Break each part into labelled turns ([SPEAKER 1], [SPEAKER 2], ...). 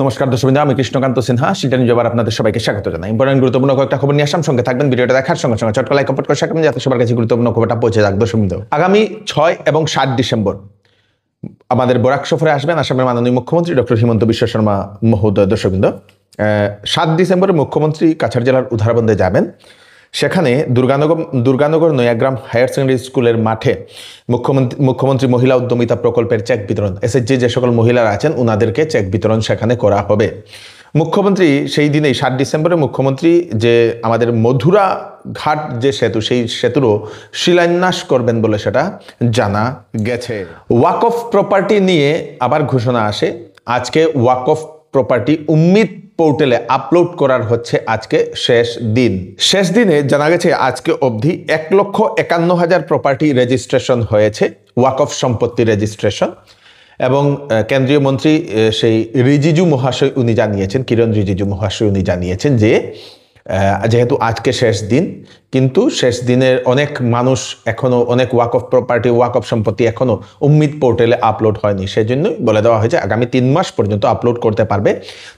[SPEAKER 1] নমস্কার দর্শকবৃন্দ, আমি কৃষ্ণকান্ত সিনহা, শিলচর নিউজ আবার আপনাদের সবাইকে স্বাগত জানাই। ইম্পর্টেন্ট গুরুত্বপূর্ণ কয়েকটা খবর নিয়ে আসলাম, সঙ্গে থাকবেন। ভিডিওটা দেখার সঙ্গে সঙ্গে চটকা লাইক কমেন্ট করে রাখবেন যাতে সবার কাছে গুরুত্বপূর্ণ খবরটা পৌঁছে যাক। দর্শকবৃন্দ, আগামী 6 এবং 7 ডিসেম্বর আমাদের বরাক সফরে আসবেন আসামের মাননীয় মুখ্যমন্ত্রী ডক্টর হিমন্ত বিশ্ব শর্মা মহোদয়। দর্শকবৃন্দ, 7 ডিসেম্বরে মুখ্যমন্ত্রী কাছাড় জেলার উধারবন্দে যাবেন। সেখানে দুর্গানগর নয়াগ্রাম হায়ার সেকেন্ডারি স্কুলের মাঠে মুখ্যমন্ত্রী মহিলা উদ্যমিতা প্রকল্পের চেক বিতরণ, এসএইচজি যে সকল মহিলারা আছেন ওনাদেরকে চেক বিতরণ সেখানে করা হবে। মুখ্যমন্ত্রী সেই দিনেই 7 ডিসেম্বরে মুখ্যমন্ত্রী যে আমাদের মধুরা ঘাট যে সেতু, সেই সেতুরও শিলান্যাস করবেন বলে সেটা জানা গেছে। ওয়াকফ প্রপার্টি নিয়ে আবার ঘোষণা আসে। আজকে ওয়াকফ প্রপার্টি উম্মিদ পোর্টালে আপলোড করার হচ্ছে আজকে শেষ দিনে জানা গেছে আজকে অবধি 1,51,000 প্রপার্টি রেজিস্ট্রেশন হয়েছে, ওয়াকফ সম্পত্তি রেজিস্ট্রেশন। এবং কেন্দ্রীয় মন্ত্রী সেই রিজিজু মহাশয় উনি জানিয়েছেন, কিরণ রিজিজু মহাশয় উনি জানিয়েছেন যে যেহেতু আজকে শেষ দিন, কিন্তু শেষ দিনের অনেক মানুষ এখনো অনেক ওয়াকফ প্রপার্টি ওয়াকফ সম্পত্তি এখনো উম্মিদ পোর্টালে আপলোড হয়নি, সেজন্যই বলে দেওয়া হয়েছে আগামী 3 মাস পর্যন্ত আপলোড করতে পারবে,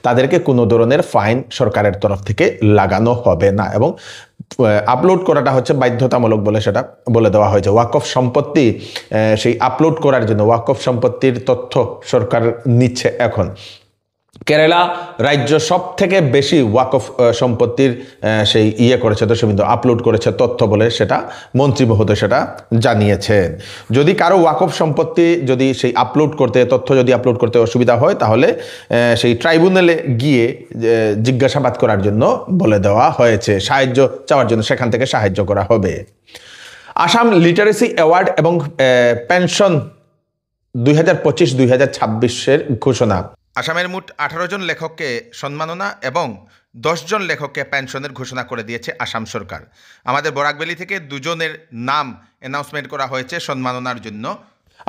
[SPEAKER 1] তাদেরকে কোনো ধরনের ফাইন সরকারের তরফ থেকে লাগানো হবে না। এবং আপলোড করাটা হচ্ছে বাধ্যতামূলক বলে সেটা বলে দেওয়া হয়েছে। ওয়াকফ সম্পত্তি সেই আপলোড করার জন্য ওয়াকফ সম্পত্তির তথ্য সরকার নিচ্ছে এখন। কেরালা রাজ্য সব থেকে বেশি ওয়াকফ সম্পত্তির সেই করেছে দর্শকবৃন্দ, আপলোড করেছে তথ্য বলে সেটা মন্ত্রী মহোদয় সেটা জানিয়েছেন। যদি কারো ওয়াকফ সম্পত্তি যদি সেই তথ্য যদি আপলোড করতে অসুবিধা হয়, তাহলে সেই ট্রাইব্যুনালে গিয়ে জিজ্ঞাসাবাদ করার জন্য বলে দেওয়া হয়েছে, সাহায্য চাওয়ার জন্য সেখান থেকে সাহায্য করা হবে। আসাম লিটারেসি অ্যাওয়ার্ড এবং পেনশন 2025-2026 ঘোষণা। আসামের মোট 18 জন লেখককে সম্মাননা এবং 10 জন লেখককে পেনশনের ঘোষণা করে দিয়েছে আসাম সরকার। আমাদের বরাকভ্যালি থেকে 2 জনের নাম অ্যানাউন্সমেন্ট করা হয়েছে সম্মাননার জন্য।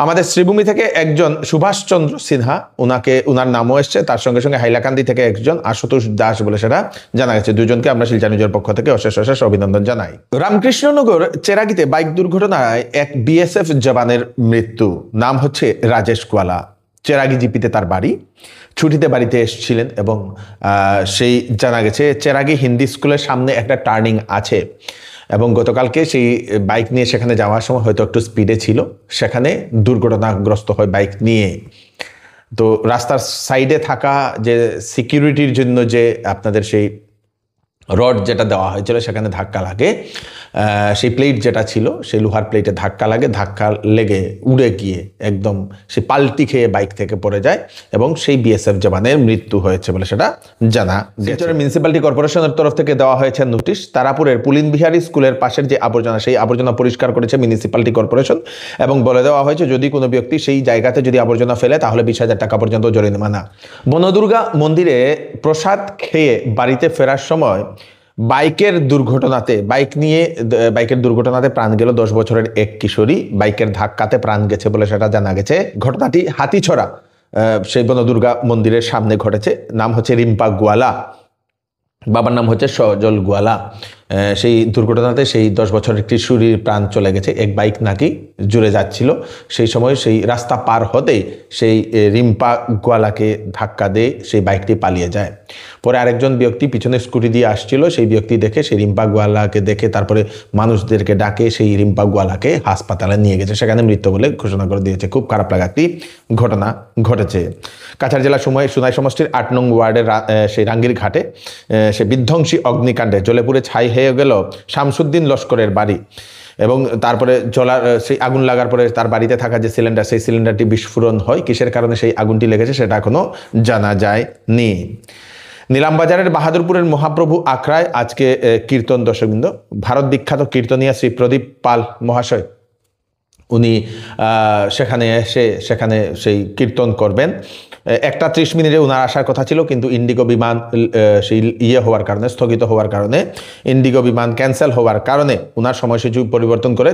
[SPEAKER 1] আমাদের শ্রীভূমি থেকে একজন সুভাষচন্দ্র সিনহা, ওনার নামও এসছে। তার সঙ্গে সঙ্গে হাইলাকান্দি থেকে একজন আশুতোষ দাস বলে সেটা জানা গেছে। 2 জনকে আমরা শিলচর নিউজের পক্ষ থেকে অশেষ অভিনন্দন জানাই। রামকৃষ্ণনগর চেরাগিতে বাইক দুর্ঘটনায় এক বিএসএফ জওয়ানের মৃত্যু। নাম হচ্ছে রাজেশ কোয়ালা। চেরাগি জিপিতে তার বাড়ি। ছুটিতে বাড়িতে এসেছিলেন এবং সেই জানা গেছে চেরাগি হিন্দি স্কুলের সামনে একটা টার্নিং আছে এবং গতকালকে সেই বাইক নিয়ে সেখানে যাওয়ার সময় হয়তো একটু স্পিডে ছিল, সেখানে দুর্ঘটনাগ্রস্ত হয় বাইক নিয়ে। তো রাস্তার সাইডে থাকা যে সিকিউরিটির জন্য যে আপনাদের সেই রড যেটা দেওয়া হয়েছিল সেখানে ধাক্কা লাগে, সেই প্লেট যেটা ছিল সেই লোহার প্লেটে ধাক্কা লেগে উড়ে গিয়ে একদম সে পাল্টি খেয়ে বাইক থেকে পড়ে যায় এবং সেই বিএসএফ জওয়ানের মৃত্যু হয়েছে বলে সেটা জানা গেছে। মিউনিসিপ্যালিটি কর্পোরেশনের তরফ থেকে দেওয়া হয়েছে নোটিশ। তারাপুরের পুলিন বিহারী স্কুলের পাশের যে আবর্জনা, সেই আবর্জনা পরিষ্কার করেছে মিউনিসিপ্যালিটি কর্পোরেশন এবং বলে দেওয়া হয়েছে যদি কোনো ব্যক্তি সেই জায়গাতে যদি আবর্জনা ফেলে তাহলে 20,000 টাকা পর্যন্ত জরিমানা। বনদুর্গা মন্দিরে প্রসাদ খেয়ে বাড়িতে ফেরার সময় বাইকের দুর্ঘটনাতে প্রাণ গেল 10 বছরের এক কিশোরী। বাইকের ধাক্কাতে প্রাণ গেছে বলে সেটা জানা গেছে। ঘটনাটি হাতিছড়া সেই বনদুর্গা মন্দিরের সামনে ঘটেছে। নাম হচ্ছে রিম্পা গোয়ালা, বাবার নাম হচ্ছে সজল গোয়ালা। সেই দুর্ঘটনাতে সেই 10 বছরের কিশোরীর প্রাণ চলে গেছে। এক বাইক নাকি জুড়ে যাচ্ছিল, সেই সময় সেই রাস্তা পার হতেই সেই রিম্পা গোয়ালাকে ধাক্কা দিয়ে সেই বাইকটি পালিয়ে যায়। পরে আরেকজন ব্যক্তি পিছনে স্কুটি দিয়ে আসছিল, সেই ব্যক্তি দেখে সেই রিম্পা গোয়ালাকে দেখে তারপরে মানুষদেরকে ডাকে সেই রিম্পা গোয়ালাকে হাসপাতালে নিয়ে গেছে, সেখানে মৃত্যু বলে ঘোষণা করে দিয়েছে। খুব খারাপ লাগা একটি ঘটনা ঘটেছে। কাছাড় জেলার সোনাই সমষ্টির 8 নং ওয়ার্ডের সেই রাঙ্গির ঘাটে সে বিধ্বংসী অগ্নিকাণ্ডে জ্বলে পুড়ে ছাই হয়ে গেল শামসুদ্দিন লস্করের বাড়ি এবং তারপরে সেই আগুন লাগার পরে তার বাড়িতে থাকা যে সিলিন্ডার, সেই সিলিন্ডারটি বিস্ফোরণ হয়। কিসের কারণে সেই আগুনটি লেগেছে সেটা এখনো জানা যায়নি। নীলামবাজারের বাহাদুরপুরের মহাপ্রভু আখড়ায় আজকে কীর্তন। দর্শকবৃন্দ, ভারত বিখ্যাত কীর্তনিয়া শ্রী প্রদীপ পাল মহাশয় উনি সেখানে সেই কীর্তন করবেন। 1:30 মিনিটে ওনার আসার কথা ছিল, কিন্তু ইন্ডিগো বিমান সেই হওয়ার কারণে, স্থগিত হওয়ার কারণে, ইন্ডিগো বিমান ক্যান্সেল হওয়ার কারণে ওনার সময়সূচি পরিবর্তন করে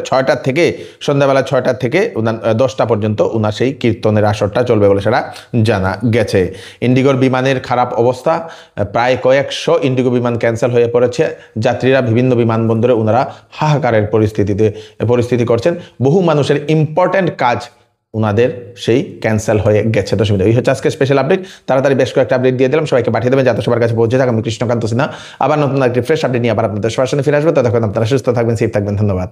[SPEAKER 1] সন্ধ্যাবেলা 6টা থেকে 10টা পর্যন্ত ওনার সেই কীর্তনের আসরটা চলবে বলে সেটা জানা গেছে। ইন্ডিগোর বিমানের খারাপ অবস্থা, প্রায় কয়েকশো ইন্ডিগো বিমান ক্যান্সেল হয়ে পড়েছে। যাত্রীরা বিভিন্ন বিমানবন্দরে ওনারা হাহাকারের পরিস্থিতি করছেন। বহু মানুষের ইম্পর্ট্যান্ট কাজ ওনাদের সেই ক্যান্সেল হয়ে গেছে। দর্শক এই হচ্ছে আজকে স্পেশাল আপডেট। তাড়াতাড়ি বেশ কয়েকটা আপডেট দিয়ে দিলাম, সবাইকে পাঠিয়ে দেবেন যাতে সবার কাছে পৌঁছে থাকে। আমি কৃষ্ণকান্ত সিনহা আবার নতুন একটি ফ্রেশ আপডেট নিয়ে আবার আপনাদের সবার সামনে ফিরে আসবো। ততক্ষণ আপনারা সুস্থ থাকবেন, সেফ থাকবেন। ধন্যবাদ।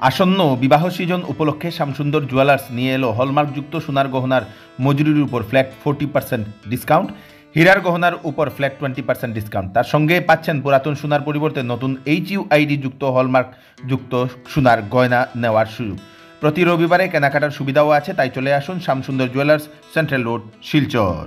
[SPEAKER 2] আসন্ন বিবাহ সিজন উপলক্ষে শ্যামসুন্দর জুয়েলার্স নিয়ে এলো হলমার্কযুক্ত সোনার গহনার মজুরির উপর ফ্ল্যাট 40% ডিসকাউন্ট, হীরার গহনার উপর ফ্ল্যাট 20% ডিসকাউন্ট। তার সঙ্গে পাচ্ছেন পুরাতন সোনার পরিবর্তে নতুন HUID যুক্ত হলমার্কযুক্ত সোনার গয়না নেওয়ার সুযোগ। প্রতি রবিবারে কেনাকাটার সুবিধাও আছে, তাই চলে আসুন Shyamsundar jewellers, central road, Silchar.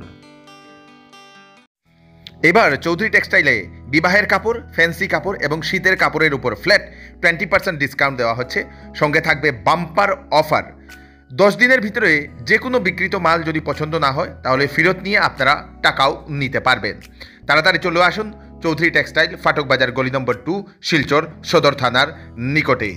[SPEAKER 3] এবার চৌধুরী টেক্সটাইলে বিবাহের কাপড়, ফ্যান্সি কাপড় এবং শীতের কাপড়ের উপর ফ্ল্যাট 20% ডিসকাউন্ট দেওয়া হচ্ছে। সঙ্গে থাকবে বাম্পার অফার। 10 দিনের ভিতরে যে কোনো বিক্রিত মাল যদি পছন্দ না হয় তাহলে ফেরত নিয়ে আপনারা টাকাও নিতে পারবেন। তাড়াতাড়ি চলে আসুন চৌধুরী টেক্সটাইল, ফাটক বাজার, গলি নম্বর 2, শিলচর সদর থানার নিকটে।